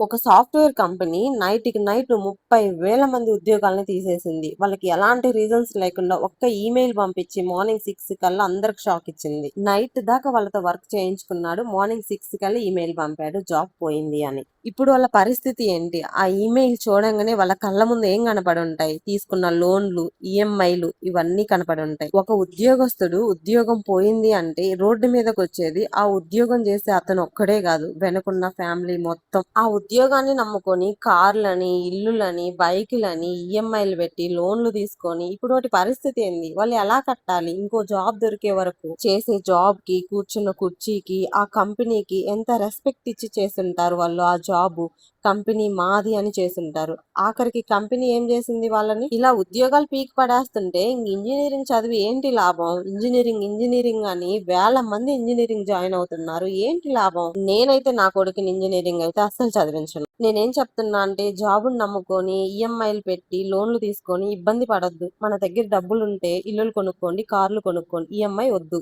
ఒక software company నైట్‌కి night 30,000 మంది ఉద్యోగాల్ని తీసేసింది. వాళ్ళకి ఎలాంటి రీజన్స్ లేకుండా ఒక్క ఈమెయిల్ పంపించి మార్నింగ్ 6 కల్లా అందరికి షాక్ ఇచ్చింది. నైట్ దాకా వాళ్ళతో వర్క్ చేయించుకున్నాడు. మార్నింగ్ 6 కల్లా ఈమెయిల్ పంపాడు జాబ్ పోయింది అని. ఇప్పుడు వాళ్ళ పరిస్థితి ఏంటి? ఆ ఈమెయిల్ చూడంగానే వాళ్ళ కళ్ళ ముందు ఏం కనపడుంటాయి? తీసుకున్న లోన్‌లు, ఈఎంఐలు ఇవన్నీ కనపడుంటాయి. ఒక ఉద్యోగస్తుడు ఉద్యోగం పోయింది అంటే రోడ్డు మీదకొచ్చేది ఆ ఉద్యోగం చేసే అతను ఒక్కడే కాదు. వెనకున్న ఫ్యామిలీ మొత్తం. ఆ ఉద్యోగాన్ని నమ్ముకొని కార్లని, ఇల్లులని, బైకులని, ఈఎంఐలు పెట్టి లోన్లు తీసుకొని ఇప్పుడు వాటి పరిస్థితి ఏంది? వాళ్ళు ఎలా కట్టాలి? ఇంకో జాబ్ దొరికే వరకు చేసే జాబ్ కి, కూర్చున్న కుర్చీకి, ఆ కంపెనీకి ఎంత రెస్పెక్ట్ ఇచ్చి చేసుంటారు వాళ్ళు ఆ జాబు. కంపెనీ మాది అని చేసుంటారు. ఆఖరికి కంపెనీ ఏం చేసింది వాళ్ళని? ఇలా ఉద్యోగాలు పీకి పడేస్తుంటే ఇంజినీరింగ్ చదివి ఏంటి లాభం? ఇంజినీరింగ్ అని వేల మంది ఇంజినీరింగ్ జాయిన్ అవుతున్నారు. ఏంటి లాభం? నేనైతే నా కొడుకుని ఇంజినీరింగ్ అయితే అస్సలు చదివించను. నేనేం చెప్తున్నా అంటే జాబుని నమ్ముకొని ఈఎంఐలు పెట్టి లోన్లు తీసుకొని ఇబ్బంది పడొద్దు. మన దగ్గర డబ్బులుంటే ఇల్లులు కొనుక్కోండి, కార్లు కొనుక్కోండి. ఈఎంఐ వద్దు.